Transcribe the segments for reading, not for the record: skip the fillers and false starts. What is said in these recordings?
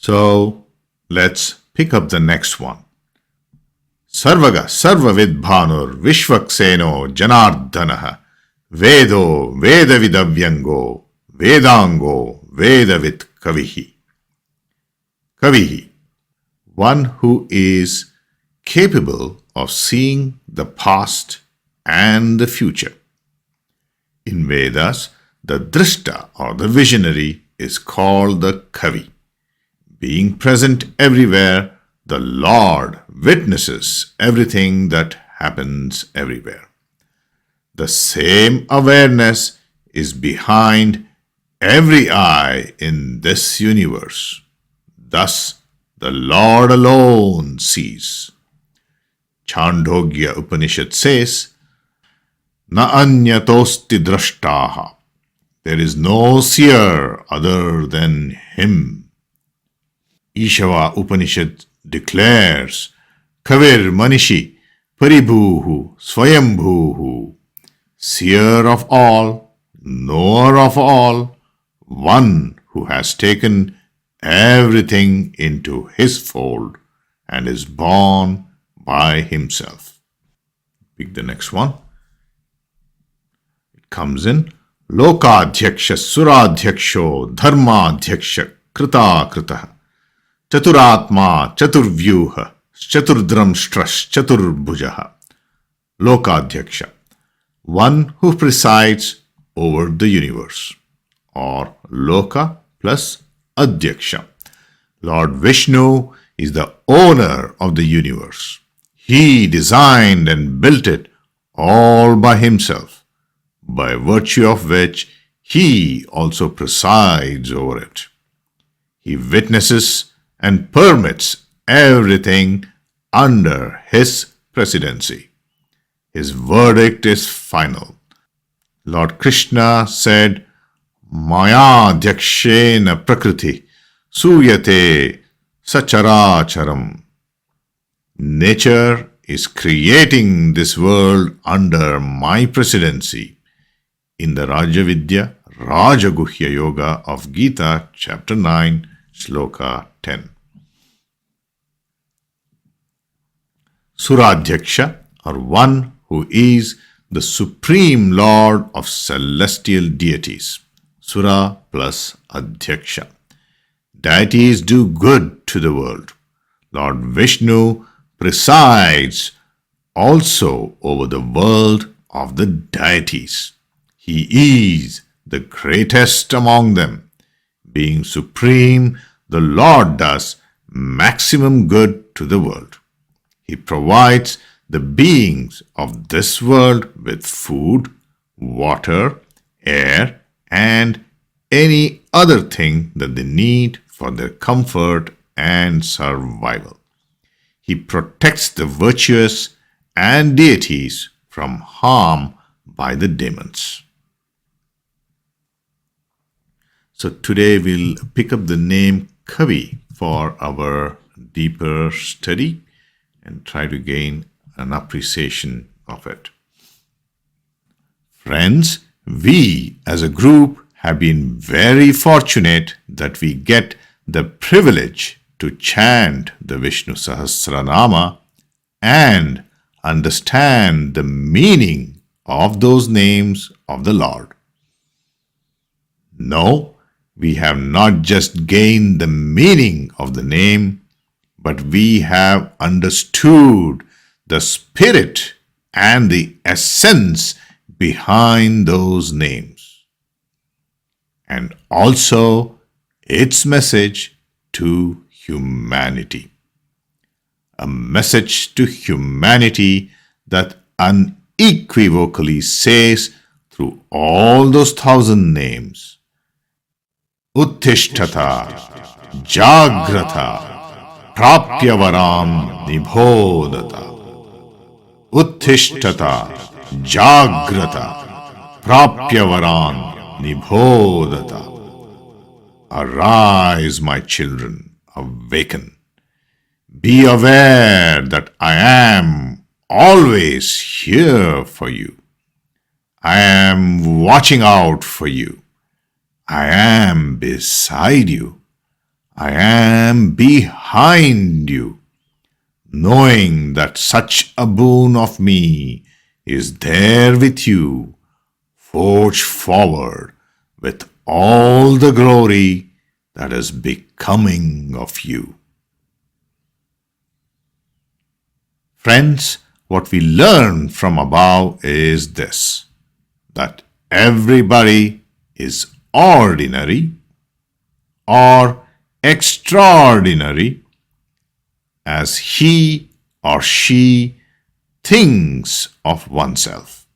So let's pick up the next one. Sarvaga Sarvavid Bhanur Vishvakseno Janardhanaha Vedo Vedavidavyango Vedango Vedavit Kavihi. Kavihi, one who is capable of seeing the past and the future. In Vedas, the Drishta or the visionary is called the Kavi. Being present everywhere, the Lord witnesses everything that happens everywhere. The same awareness is behind every eye in this universe. Thus, the Lord alone sees. Chandogya Upanishad says, Na anyatosti drashtaha. There is no seer other than him. Ishava Upanishad declares, Kavir Manishi Paribhuhu Swayambhuhu. Seer of all, knower of all, one who has taken everything into his fold and is born by himself. Pick the next one. It comes in Lokadhyaksha Suradyksho Dharmadhyaksha Krita Krita Chaturatma Chaturvyuha Chaturdramstrash Chaturbhujaha. Lokadhyaksha, one who presides over the universe, or Loka plus Adhyaksha. Lord Vishnu is the owner of the universe. He designed and built it all by himself, by virtue of which he also presides over it. He witnesses and permits everything under his presidency. His verdict is final. Lord Krishna said, Maya Dhyakshena Prakriti Suyate Sacharacharam. Nature is creating this world under my presidency. In the Rajavidya Rajaguhya Yoga of Gita, chapter 9, Sloka 10. Suraadyksha, or one who is the supreme Lord of celestial deities. Sura plus Adhyaksha. Deities do good to the world. Lord Vishnu presides also over the world of the deities. He is the greatest among them. Being supreme, the Lord does maximum good to the world. He provides the beings of this world with food, water, air, and any other thing that they need for their comfort and survival. He protects the virtuous and deities from harm by the demons. So today we'll pick up the name Kavi for our deeper study and try to gain an appreciation of it. Friends, we as a group have been very fortunate that we get the privilege to chant the Vishnusahasranama and understand the meaning of those names of the Lord. No, we have not just gained the meaning of the name, but we have understood the spirit and the essence behind those names, and also its message to humanity. A message to humanity that unequivocally says through all those 1,000 names, Uttishtata, Jagrata, Prapyavaram Nibhodata. Uttishtata, Jagrata, Prapyavaram Nibhodata. Arise, my children, awaken. Be aware that I am always here for you. I am watching out for you. I am beside you. I am behind you, knowing that such a boon of me is there with you. Forge forward with all the glory that is becoming of you. Friends, what we learn from above is this, that everybody is ordinary or extraordinary as he or she thinks of oneself.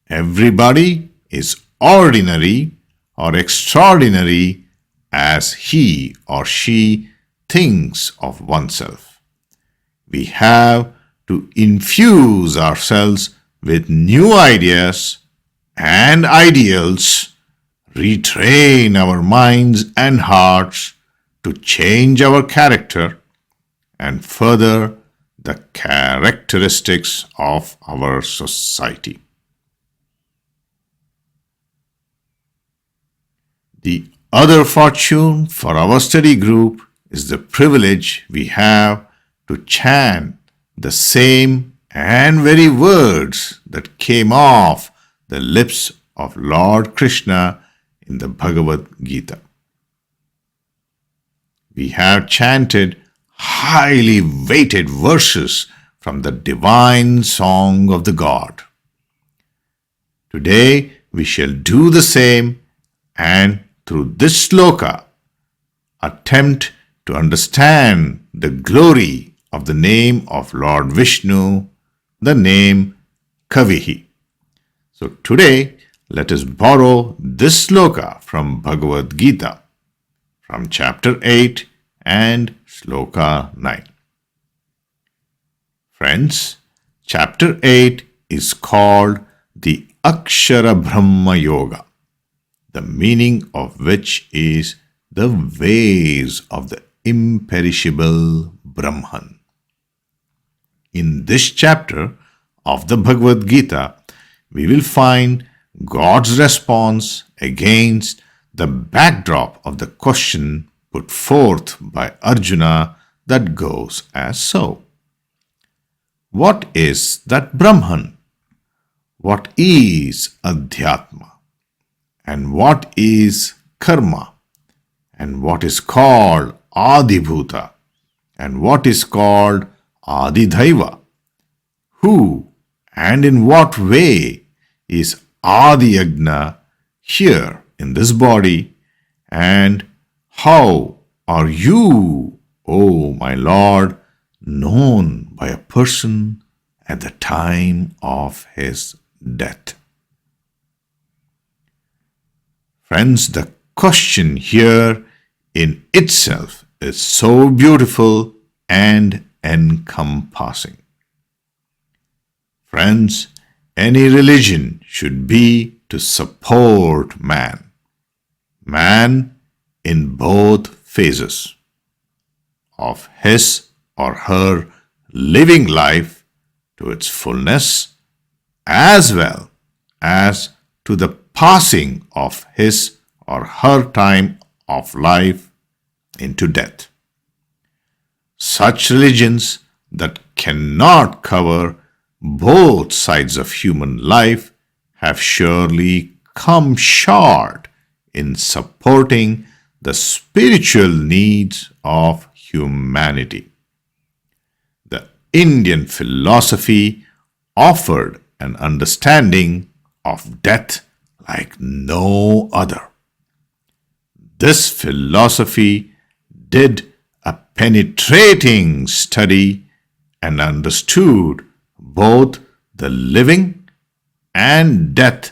Everybody is ordinary or extraordinary as he or she thinks of oneself. We have to infuse ourselves with new ideas and ideals, retrain our minds and hearts to change our character and further the characteristics of our society. The other fortune for our study group is the privilege we have to chant the same and very words that came off the lips of Lord Krishna in the Bhagavad Gita. We have chanted highly weighted verses from the divine song of the God. Today we shall do the same and through this sloka attempt to understand the glory of the name of Lord Vishnu, the name Kavi. So today let us borrow this sloka from Bhagavad Gita, from chapter 8 and sloka 9. Friends, chapter 8 is called the Akshara Brahma Yoga, the meaning of which is the ways of the imperishable Brahman. In this chapter of the Bhagavad Gita, we will find God's response against the backdrop of the question put forth by Arjuna that goes as so. What is that Brahman? What is Adhyatma? And what is Karma? And what is called Adibhuta? And what is called Adidhaiva? Who and in what way is Adiyagna here in this body? And how are you, O my Lord, known by a person at the time of his death? Friends, the question here in itself is so beautiful and encompassing. Friends, any religion should be to support man in both phases of his or her living life to its fullness, as well as to the passing of his or her time of life into death. Such religions that cannot cover both sides of human life have surely come short in supporting the spiritual needs of humanity. The Indian philosophy offered an understanding of death like no other. This philosophy did a penetrating study and understood both the living and death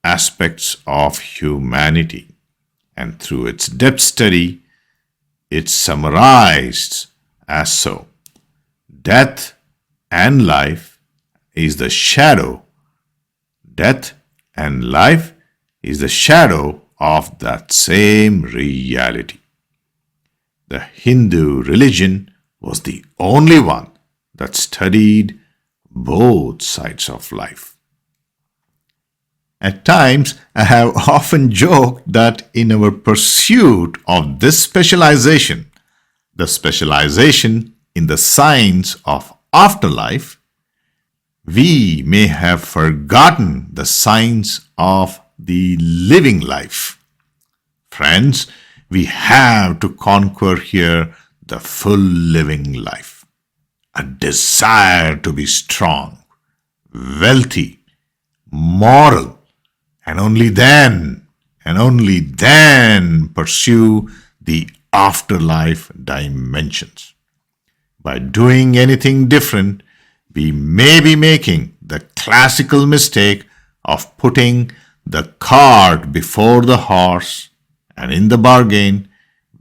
aspects of humanity, and through its depth study, it summarized as so: death and life is the shadow. Death and life is the shadow of that same reality. The Hindu religion was the only one that studied both sides of life. At times, I have often joked that in our pursuit of this specialization, the specialization in the science of afterlife, we may have forgotten the science of the living life. Friends, we have to conquer here the full living life. A desire to be strong, wealthy, moral, and only then pursue the afterlife dimensions. By doing anything different, we may be making the classical mistake of putting the cart before the horse, and in the bargain,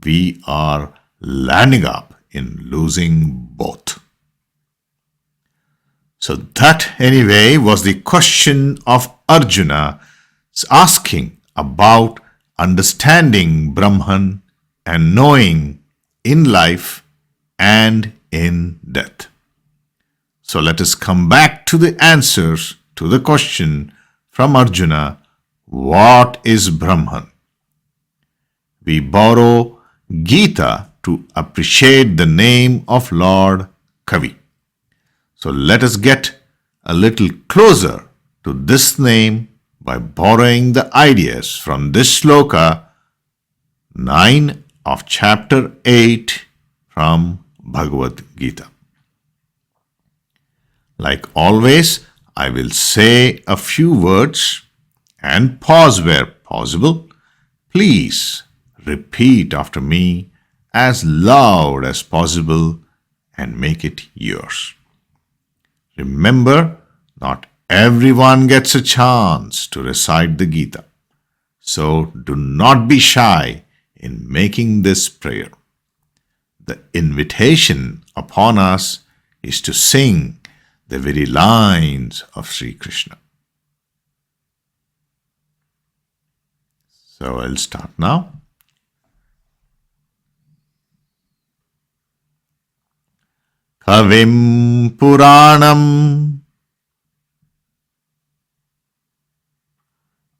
we are landing up in losing both. So that anyway was the question of Arjuna asking about understanding Brahman and knowing in life and in death. So let us come back to the answers to the question from Arjuna, what is Brahman? We borrow Gita to appreciate the name of Lord Kavi. So let us get a little closer to this name by borrowing the ideas from this Sloka 9 of chapter 8 from Bhagavad Gita. Like always, I will say a few words and pause where possible. Please repeat after me as loud as possible and make it yours. Remember, not everyone gets a chance to recite the Gita. So do not be shy in making this prayer. The invitation upon us is to sing the very lines of Sri Krishna. So I'll start now. Kavim Puranam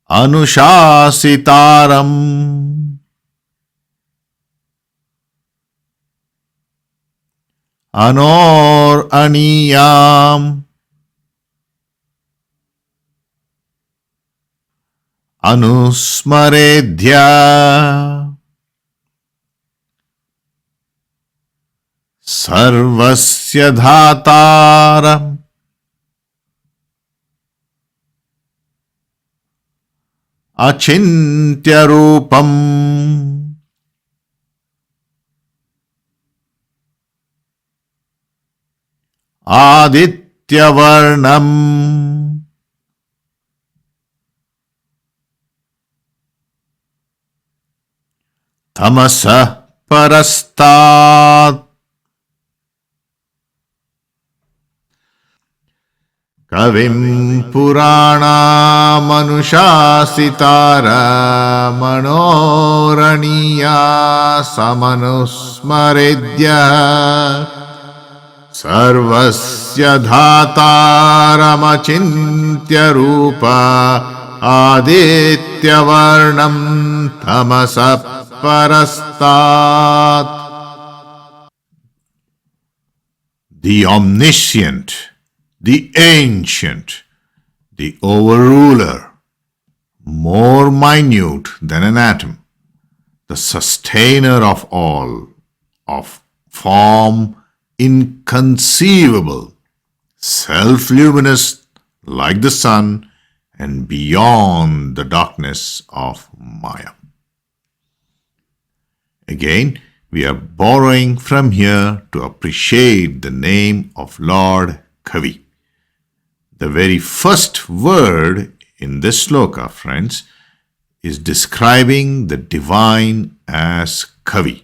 Anushasitaram Anor Aniyam Anusmaredhya Sarvasya Dhataram Achintya Rupam Aditya Varnam Tamasa Parastat Kavim Purana Manushasitara Manoraniya Samanusmaredya Sarvasya Dhataramachintya Rupa Aditya Varnam Tamasa Parastat. The Omniscient, the Ancient, the Overruler, more minute than an atom, the Sustainer of all, of form inconceivable, self-luminous like the sun and beyond the darkness of Maya. Again, we are borrowing from here to appreciate the name of Lord Kavi. The very first word in this sloka, friends, is describing the divine as Kavi,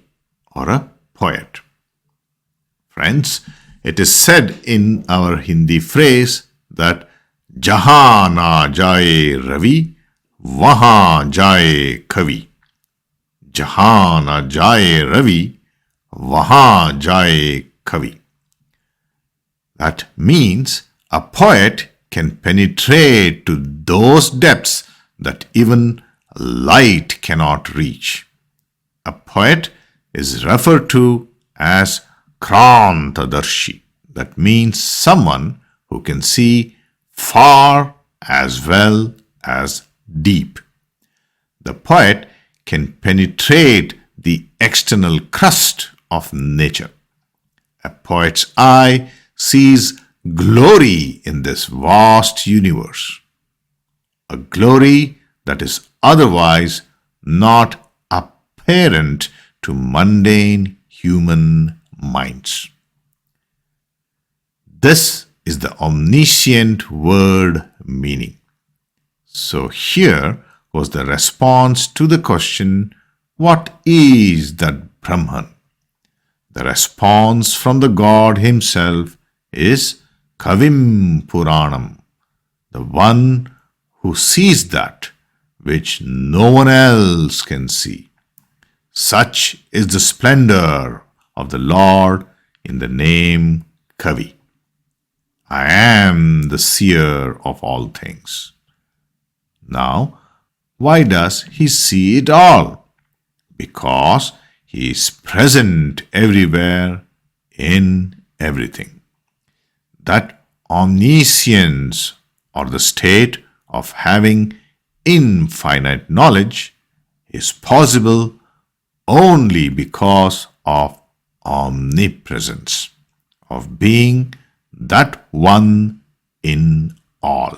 or a poet. Friends, it is said in our Hindi phrase that Jahan na jaye Ravi, wahan jaye Kavi. Jahan na jaye Ravi, wahan jaye Kavi. That means a poet can penetrate to those depths that even light cannot reach. A poet is referred to as Krantadarshi. That means someone who can see far as well as deep. The poet can penetrate the external crust of nature. A poet's eye sees glory in this vast universe, a glory that is otherwise not apparent to mundane human minds. This is the omniscient word meaning. So here was the response to the question, what is that Brahman? The response from the God himself is Kavim Puranam, the one who sees that which no one else can see. Such is the splendor of the Lord in the name Kavi. I am the seer of all things. Now, why does he see it all? Because he is present everywhere in everything. That omniscience, or the state of having infinite knowledge, is possible only because of omnipresence, of being that one in all.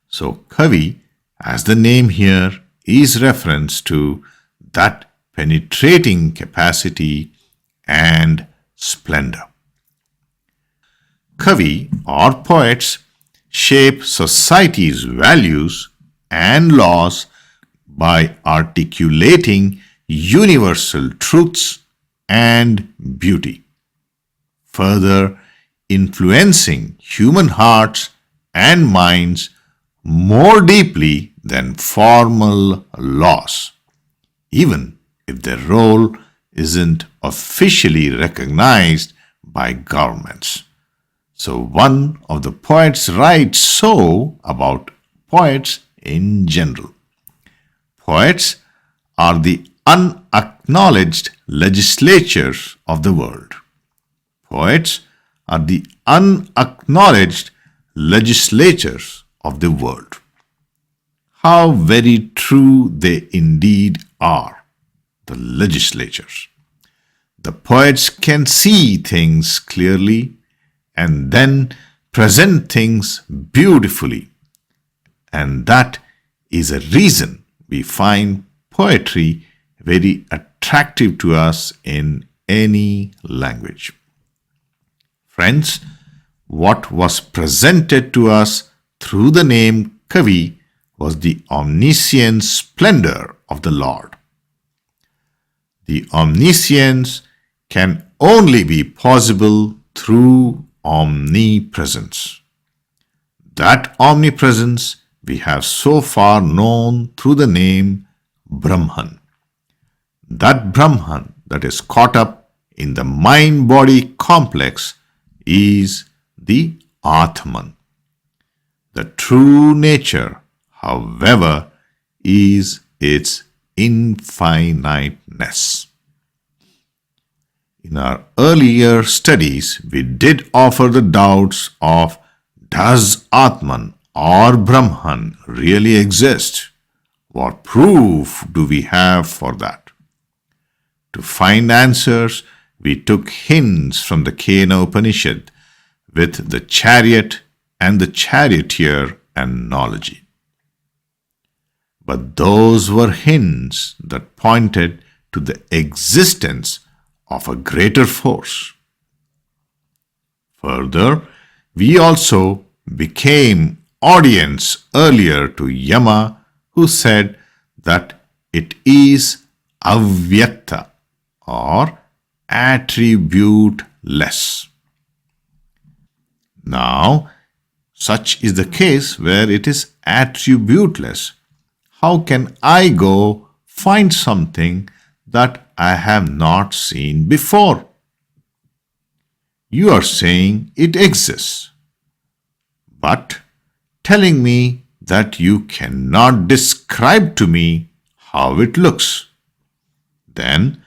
So Kavi, as the name here, is reference to that penetrating capacity and splendor. Kavi or poets shape society's values and laws by articulating universal truths and beauty, further influencing human hearts and minds more deeply than formal laws, even if their role isn't officially recognized by governments. So one of the poets writes so about poets in general. Poets are the unacknowledged legislatures of the world. Poets are the unacknowledged legislatures of the world. How very true they indeed are, the legislatures. The poets can see things clearly and then present things beautifully. And that is a reason we find poetry very attractive to us in any language. Friends, what was presented to us through the name Kavi was the omniscient splendor of the Lord. The omniscience can only be possible through omnipresence. That omnipresence we have so far known through the name Brahman. That Brahman that is caught up in the mind-body complex is the Atman. The true nature, however, is its infiniteness. In our earlier studies, we did offer the doubts of does Atman or Brahman really exist? What proof do we have for that? To find answers, we took hints from the Kena Upanishad with the chariot and the charioteer analogy. But those were hints that pointed to the existence of a greater force. Further, we also became audience earlier to Yama, who said that it is avyakta or attributeless. Now, such is the case where it is attributeless. How can I go find something that I have not seen before? You are saying it exists, but telling me that you cannot describe to me how it looks, then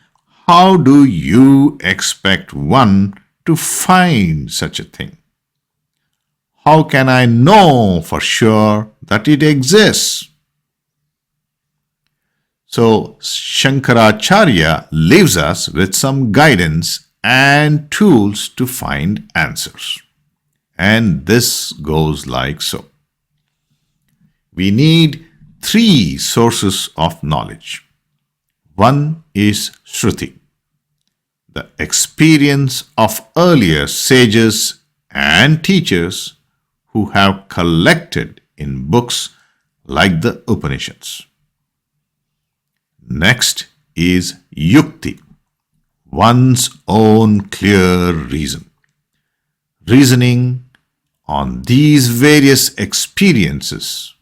how do you expect one to find such a thing? How can I know for sure that it exists? So, Shankaracharya leaves us with some guidance and tools to find answers. And this goes like so. We need three sources of knowledge. One is Sruti, the experience of earlier sages and teachers who have collected in books like the Upanishads. Next is Yukti, one's own clear reason. Reasoning on these various experiences.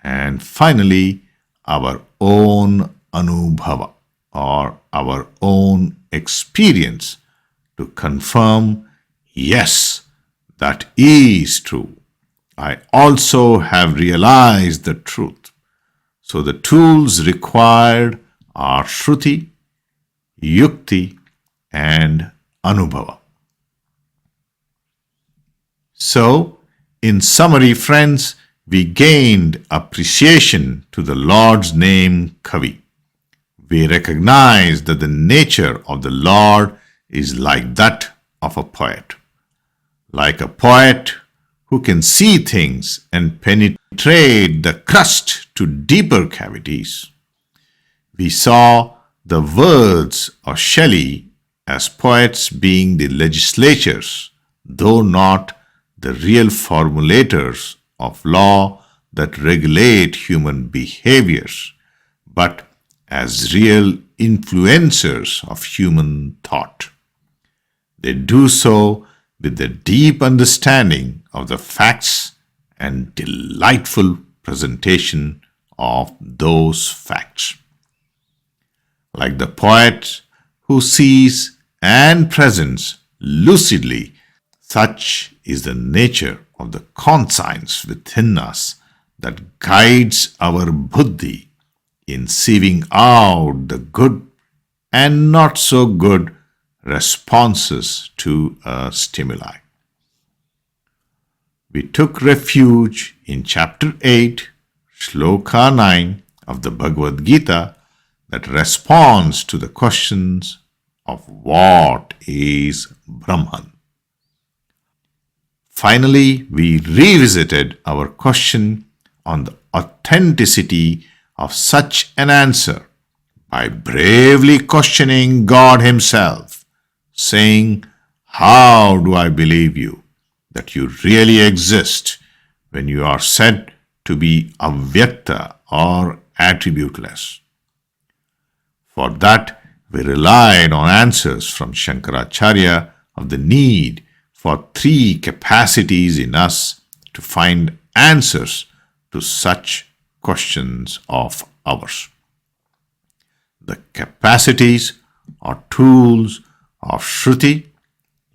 And finally, our own Anubhava, or our own experience to confirm, yes, that is true. I also have realized the truth. So the tools required are Shruti, Yukti, and Anubhava. So, in summary, friends, we gained appreciation to the Lord's name Kavi. We recognize that the nature of the Lord is like that of a poet. Like a poet who can see things and penetrate the crust to deeper cavities. We saw the words of Shelley as poets being the legislatures, though not the real formulators of law that regulate human behaviors, but as real influencers of human thought. They do so with the deep understanding of the facts and delightful presentation of those facts. Like the poet who sees and presents lucidly, such is the nature of the conscience within us that guides our buddhi in sieving out the good and not so good responses to a stimuli. We took refuge in chapter 8, Sloka 9 of the Bhagavad Gita that responds to the questions of what is Brahman. Finally, we revisited our question on the authenticity of such an answer by bravely questioning God Himself, saying, "How do I believe you, that you really exist, when you are said to be avyakta or attributeless?" For that, we relied on answers from Shankaracharya of the need for three capacities in us to find answers to such questions of ours. The capacities or tools of Shruti,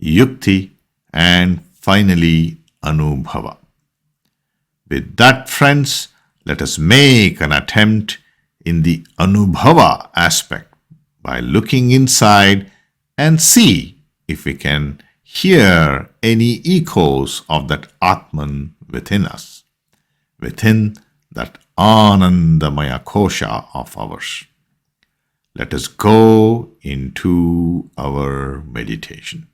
Yukti, and finally Anubhava. With that, friends, let us make an attempt in the Anubhava aspect by looking inside and see if we can hear any echoes of that Atman within us, within that Anandamaya Kosha of ours. Let us go into our meditation.